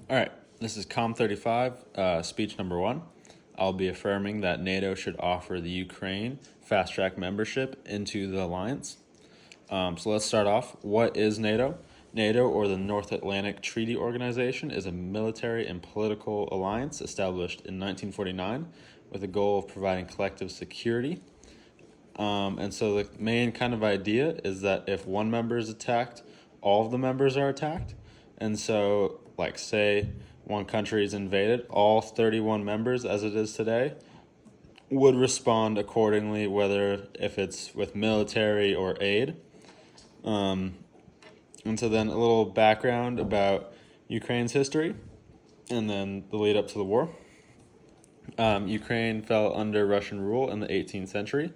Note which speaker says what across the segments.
Speaker 1: All right, this is COMM235, speech number 1. I'll be affirming that NATO should offer the Ukraine fast-track membership into the alliance. So let's start off. What is NATO? NATO, or the North Atlantic Treaty Organization, is a military and political alliance established in 1949 with the goal of providing collective security. And so the main kind of idea is that if one member is attacked, all of the members are attacked. And so, like, say one country is invaded, all 31 members, as it is today, would respond accordingly, whether if it's with military or aid. And so then a little background about Ukraine's history, and then the lead up to the war. Ukraine fell under Russian rule in the 18th century,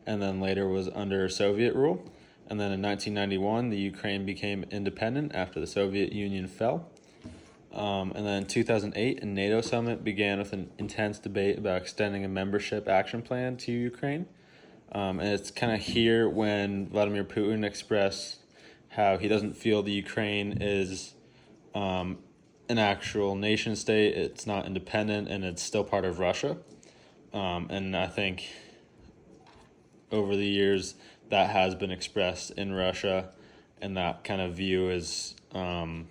Speaker 1: and then later was under Soviet rule. And then in 1991, the Ukraine became independent after the Soviet Union fell. And then in 2008, a NATO summit began with an intense debate about extending a membership action plan to Ukraine. And it's kind of here when Vladimir Putin expressed how he doesn't feel the Ukraine is an actual nation state. It's not independent, and it's still part of Russia. And I think over the years that has been expressed in Russia, and that kind of view is common.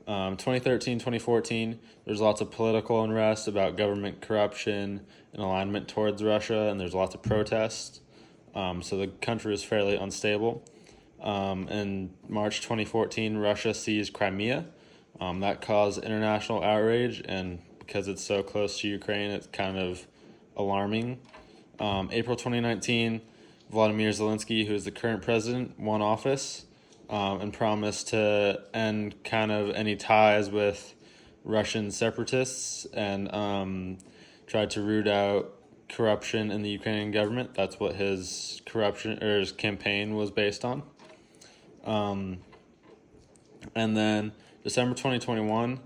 Speaker 1: 2013, 2014, there's lots of political unrest about government corruption and alignment towards Russia, and there's lots of protests. So the country was fairly unstable. In March 2014, Russia seized Crimea. That caused international outrage, and because it's so close to Ukraine, it's kind of alarming. April 2019, Vladimir Zelensky, who is the current president, won office and promised to end kind of any ties with Russian separatists and tried to root out corruption in the Ukrainian government. That's what his his campaign was based on. And then December 2021,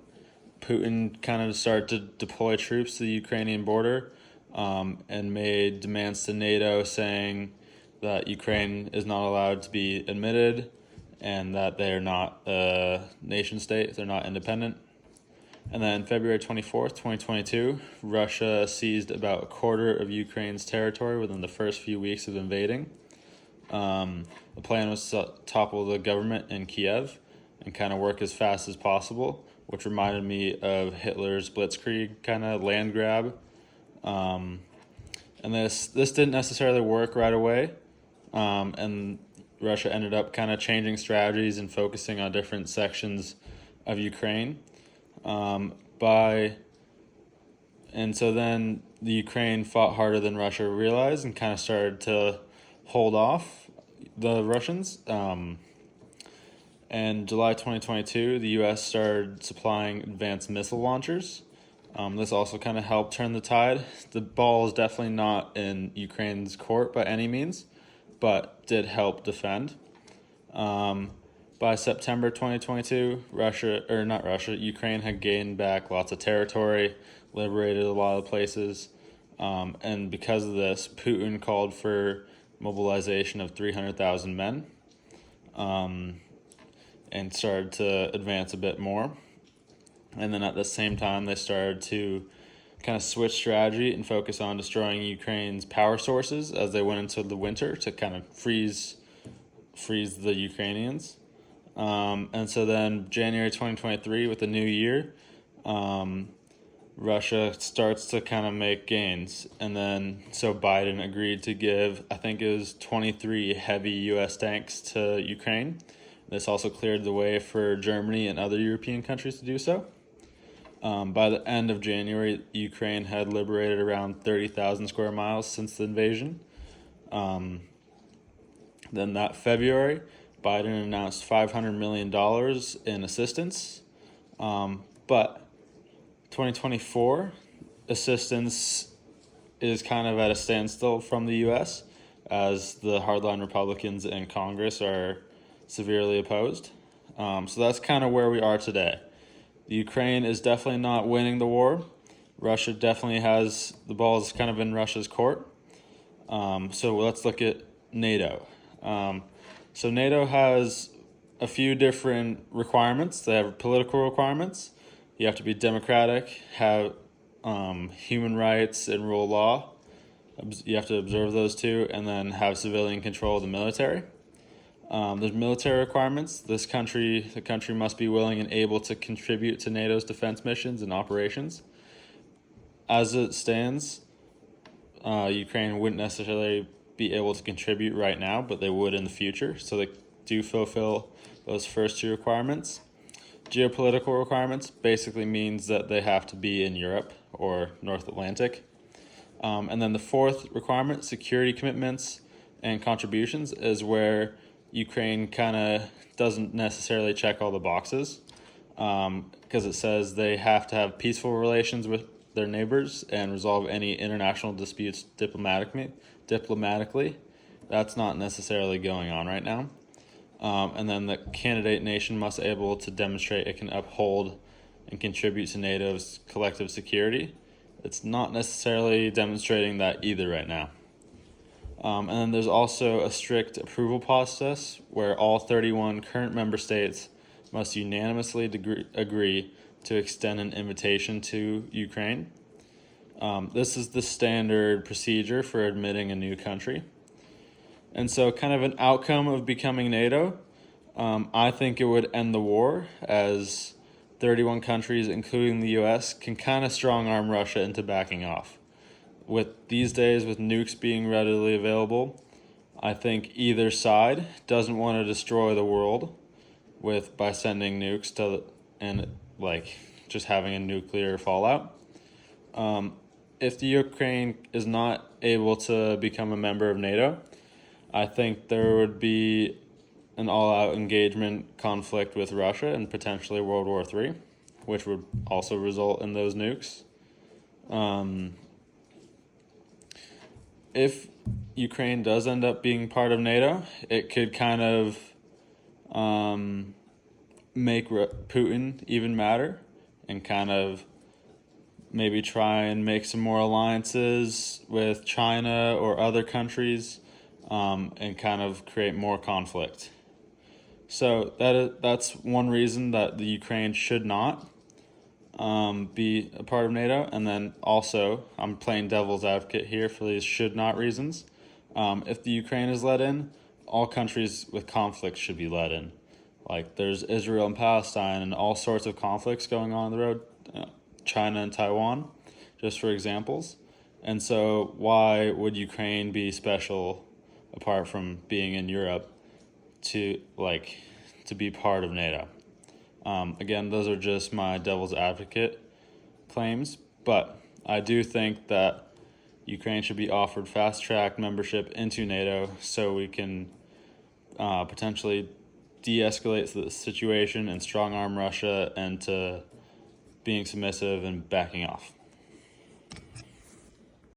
Speaker 1: Putin kind of started to deploy troops to the Ukrainian border and made demands to NATO saying that Ukraine is not allowed to be admitted and that they are not a nation state, they're not independent. And then February 24th, 2022, Russia seized about a quarter of Ukraine's territory within the first few weeks of invading. The plan was to topple the government in Kiev and kind of work as fast as possible, which reminded me of Hitler's blitzkrieg kind of land grab. And this didn't necessarily work right away, and Russia ended up kind of changing strategies and focusing on different sections of Ukraine. And so then the Ukraine fought harder than Russia realized and kind of started to hold off the Russians. In July 2022, the U.S. started supplying advanced missile launchers. This also kind of helped turn the tide. The ball is definitely not in Ukraine's court by any means, but did help defend. By September 2022, Ukraine had gained back lots of territory, liberated a lot of places, and because of this, Putin called for mobilization of 300,000 men and started to advance a bit more. And then at the same time, they started to kind of switch strategy and focus on destroying Ukraine's power sources as they went into the winter to kind of freeze the Ukrainians. And so then January 2023, with the new year, Russia starts to kind of make gains. And then so Biden agreed to give, I think it was 23 heavy U.S. tanks to Ukraine. This also cleared the way for Germany and other European countries to do so. By the end of January, Ukraine had liberated around 30,000 square miles since the invasion. Then that February, Biden announced $500 million in assistance. But 2024 assistance is kind of at a standstill from the U.S. as the hardline Republicans in Congress are severely opposed. So that's kind of where we are today. The Ukraine is definitely not winning the war. Russia definitely has the ball is kind of in Russia's court. So let's look at NATO. So NATO has a few different requirements. They have political requirements. You have to be democratic, have human rights and rule of law. You have to observe those two, and then have civilian control of the military. There's military requirements. The country must be willing and able to contribute to NATO's defense missions and operations. As it stands, Ukraine wouldn't necessarily be able to contribute right now, but they would in the future. So they do fulfill those first two requirements. Geopolitical requirements basically means that they have to be in Europe or North Atlantic. And then the fourth requirement, security commitments and contributions, is where Ukraine kind of doesn't necessarily check all the boxes, because it says they have to have peaceful relations with their neighbors and resolve any international disputes diplomatically. That's not necessarily going on right now. And then the candidate nation must be able to demonstrate it can uphold and contribute to NATO's collective security. It's not necessarily demonstrating that either right now. And then there's also a strict approval process where all 31 current member states must unanimously agree to extend an invitation to Ukraine. This is the standard procedure for admitting a new country. And so kind of an outcome of becoming NATO, I think it would end the war, as 31 countries, including the US, can kind of strong-arm Russia into backing off. With these days, with nukes being readily available, I think either side doesn't want to destroy the world by sending nukes just having a nuclear fallout. If the Ukraine is not able to become a member of NATO, I think there would be an all-out engagement conflict with Russia and potentially World War III, which would also result in those nukes. If Ukraine does end up being part of NATO, it could kind of make Putin even madder and kind of maybe try and make some more alliances with China or other countries, and kind of create more conflict. So that's one reason that the Ukraine should not be a part of NATO. And then also, I'm playing devil's advocate here for these should not reasons. If the Ukraine is let in, all countries with conflict should be let in. Like, there's Israel and Palestine and all sorts of conflicts going on the road, China and Taiwan, just for examples. And so why would Ukraine be special apart from being in Europe to be part of NATO? Again, those are just my devil's advocate claims, but I do think that Ukraine should be offered fast-track membership into NATO so we can potentially de-escalate the situation and strong-arm Russia into being submissive and backing off.